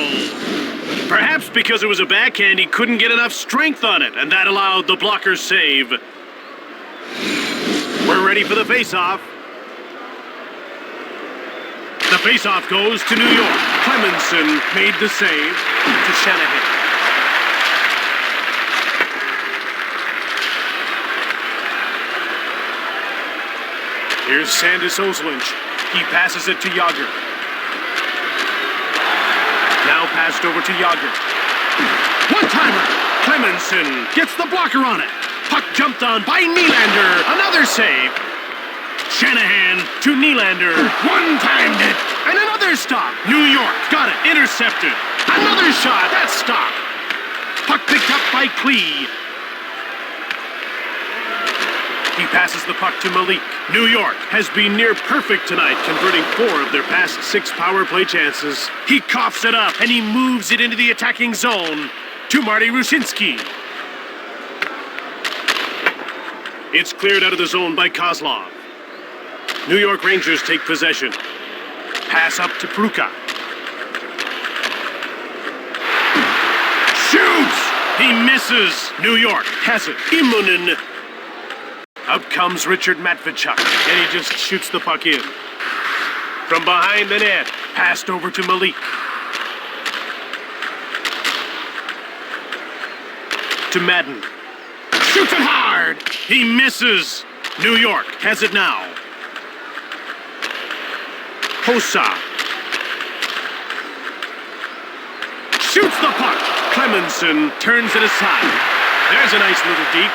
Perhaps because it was a backhand, he couldn't get enough strength on it, and that allowed the blocker's save. We're ready for the faceoff. The faceoff goes to New York. Clemenson made the save to Shanahan. Here's Sandis Oslinch. He passes it to Yager. Now passed over to Yager. One-timer. Clemenson gets the blocker on it. Puck jumped on by Nylander. Another save. Shanahan to Nylander. One-timed it. And another stop. New York got it. Intercepted. Another shot. That stop. Puck picked up by Klee. He passes the puck to Malik. New York has been near perfect tonight, converting 4 of their past 6 power play chances. He coughs it up, and he moves it into the attacking zone to Marty Rushinsky. It's cleared out of the zone by Kozlov. New York Rangers take possession. Pass up to Pruka. Shoots! He misses. New York has it. Immonen. Out comes Richard Medvedchuk, and he just shoots the puck in. From behind the net, passed over to Malik. To Madden. Shoots it hard! He misses. New York has it now. Hossa. Shoots the puck. Clemenson turns it aside. There's a nice little deep.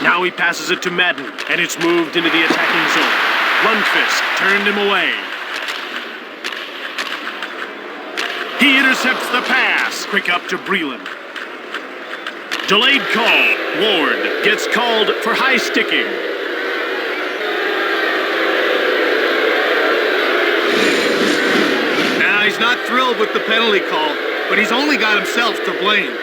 Now he passes it to Madden, and it's moved into the attacking zone. Lundqvist turned him away. He intercepts the pass. Quick up to Breland. Delayed call. Ward gets called for high sticking. thrilled with the penalty call, but he's only got himself to blame.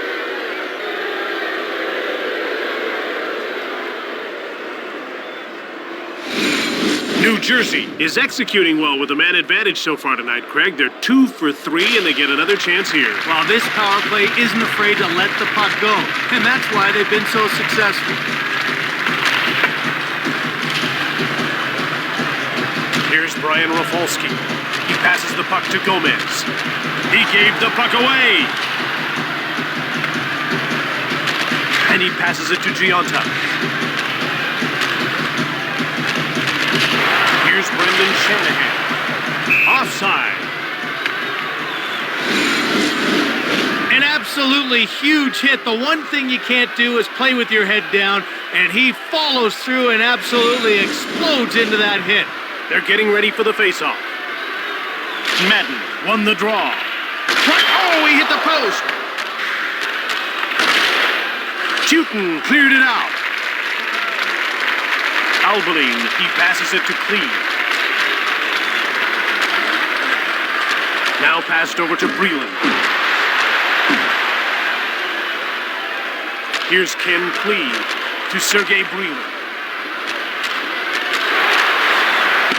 New Jersey is executing well with the man advantage so far tonight, Craig. They're 2 for 3, and they get another chance here. Well, this power play isn't afraid to let the puck go, and that's why they've been so successful. Here's Brian Rafalski. He passes the puck to Gomez. He gave the puck away. And he passes it to Giunta. Here's Brendan Shanahan. Offside. An absolutely huge hit. The one thing you can't do is play with your head down, and he follows through and absolutely explodes into that hit. They're getting ready for the faceoff. Madden won the draw. Oh, he hit the post. Chutin cleared it out. Albeline, he passes it to Cleve. Now passed over to Breland. Here's Ken Cleve to Sergei Breland.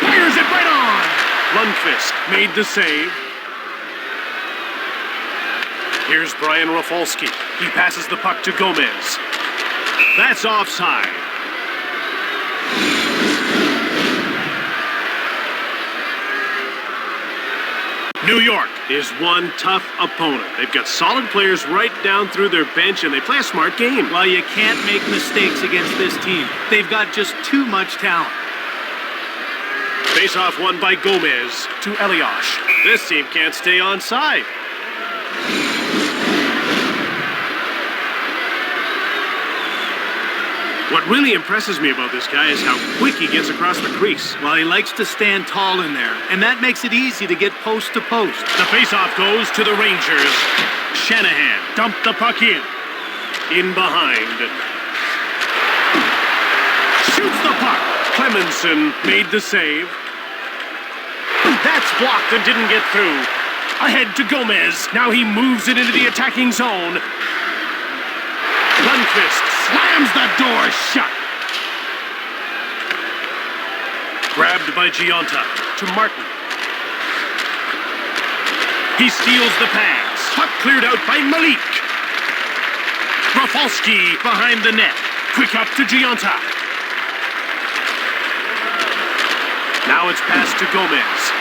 Fires it right on! Lundqvist made the save. Here's Brian Rafalski. He passes the puck to Gomez. That's offside. New York is one tough opponent. They've got solid players right down through their bench, and they play a smart game. Well, you can't make mistakes against this team. They've got just too much talent. Face-off won by Gomez to Elias. This team can't stay on side. What really impresses me about this guy is how quick he gets across the crease. Well, he likes to stand tall in there, and that makes it easy to get post to post. The faceoff goes to the Rangers. Shanahan dumped the puck in. In behind. Shoots the puck. Clemenson made the save. That's blocked and didn't get through. Ahead to Gomez. Now he moves it into the attacking zone. Lundqvist slams the door shut. Grabbed by Giunta to Martin. He steals the pass. Puck cleared out by Malik. Rafalski behind the net. Quick up to Giunta. Now it's passed to Gomez.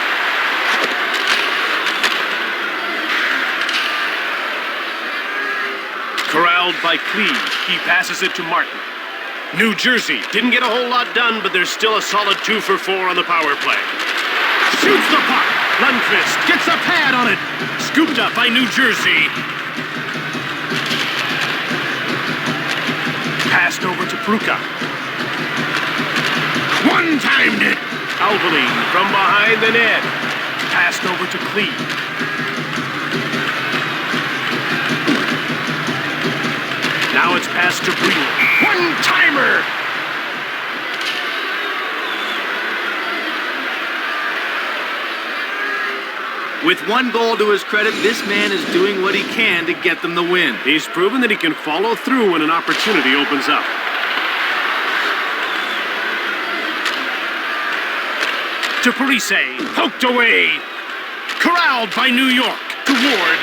Corralled by Cleve. He passes it to Martin. New Jersey didn't get a whole lot done, but there's still a solid 2 for 4 on the power play. Shoots the puck. Lundqvist gets a pad on it. Scooped up by New Jersey. Passed over to Pruka. One-timed it. Albeline from behind the net. Passed over to Cleve. Now it's passed to Breland. One-timer! With one goal to his credit, this man is doing what he can to get them the win. He's proven that he can follow through when an opportunity opens up. To Parise, poked away. Corralled by New York to Ward.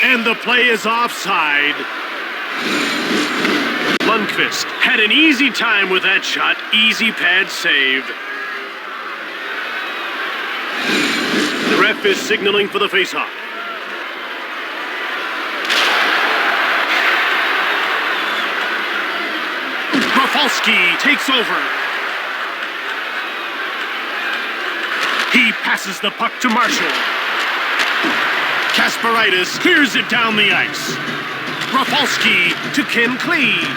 And the play is offside. Lundqvist had an easy time with that shot. Easy pad save. The ref is signaling for the faceoff. Rafalski takes over. He passes the puck to Marshall. Kasparaitis clears it down the ice. Rafalski to Ken Cleve.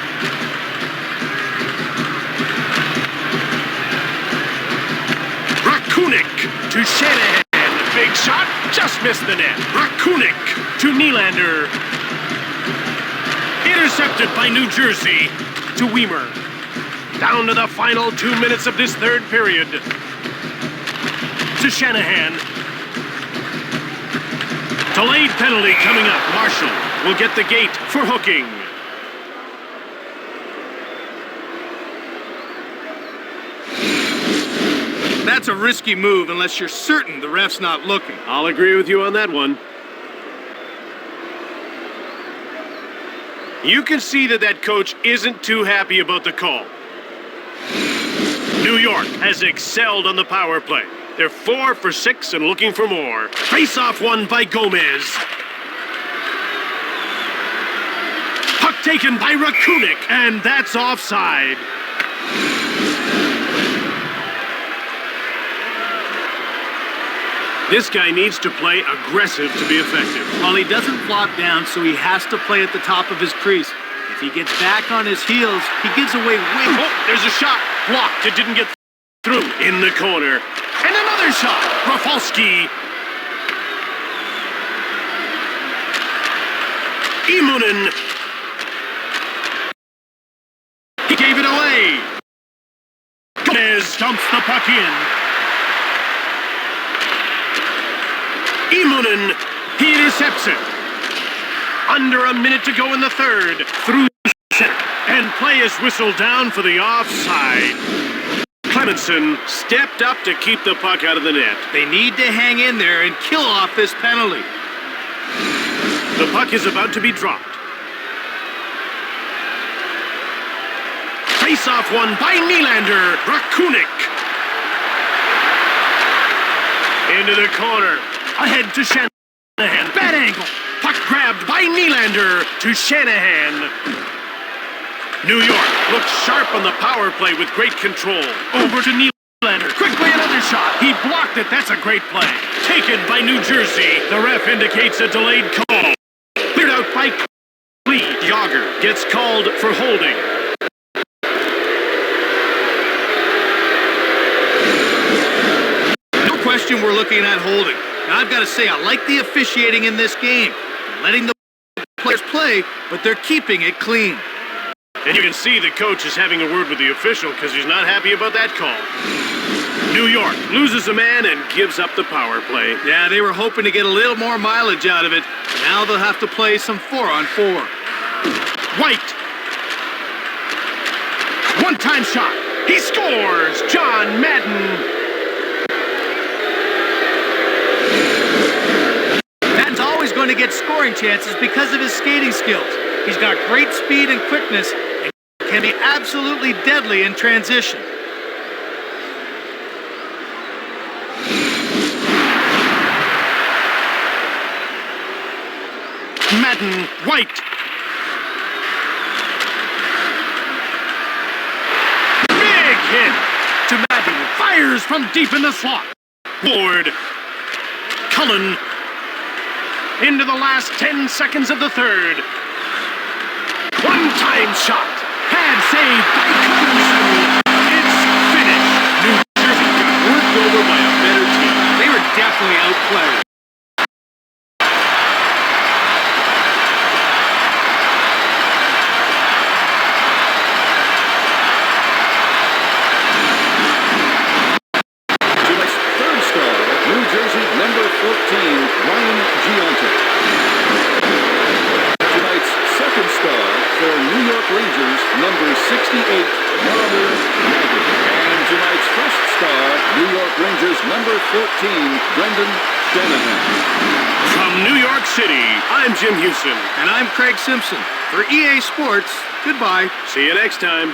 Rakunik to Shanahan. Big shot, just missed the net. Rakunik to Nylander. Intercepted by New Jersey to Weimer. Down to the final 2 minutes of this third period. To Shanahan. Delayed penalty coming up. Marshall will get the gate for hooking. That's a risky move unless you're certain the ref's not looking. I'll agree with you on that one. You can see that coach isn't too happy about the call. New York has excelled on the power play. They're 4 for 6 and looking for more. Face-off won by Gomez. Puck taken by Rakunik, and that's offside. This guy needs to play aggressive to be effective. Well, he doesn't flop down, so he has to play at the top of his crease. If he gets back on his heels, he gives away way. Oh, there's a shot. Blocked. It didn't get through. In the corner. And another shot. Rafalski. Immonen. He gave it away. Gomez dumps the puck in. Immonen, he intercepts it. Under a minute to go in the third. Through the center. And play is whistled down for the offside. Clemenson stepped up to keep the puck out of the net. They need to hang in there and kill off this penalty. The puck is about to be dropped. Face-off won by Nylander. Rakunik. Into the corner. Ahead to Shanahan. Bad angle. Puck grabbed by Nylander to Shanahan. New York looks sharp on the power play with great control. Over to Nylander. Quickly another shot. He blocked it. That's a great play. Taken by New Jersey. The ref indicates a delayed call. Cleared out by Lee. Yager gets called for holding. No question we're looking at holding. Now, I've got to say, I like the officiating in this game. They're letting the players play, but they're keeping it clean. And you can see the coach is having a word with the official because he's not happy about that call. New York loses a man and gives up the power play. Yeah, they were hoping to get a little more mileage out of it. Now they'll have to play some 4-on-4. White. One-time shot. He scores. John Madden. Madden's always going to get scoring chances because of his skating skills. He's got great speed and quickness and can be absolutely deadly in transition. Madden, White. Big hit to Madden. Fires from deep in the slot. Ward. Cullen. Into the last 10 seconds of the third. One-time shot. Pad save by Clemenson. It's finished. New Jersey got worked over by a better team. They were definitely outplayed. Tonight's third star, New Jersey number 14, Ryan Giunta. Tonight's second star for New York Rangers, number 68, Robert Nagy. And tonight's first star, New York Rangers number 14, Brendan Shanahan. From New York City, I'm Jim Houston. And I'm Craig Simpson. For EA Sports, goodbye. See you next time.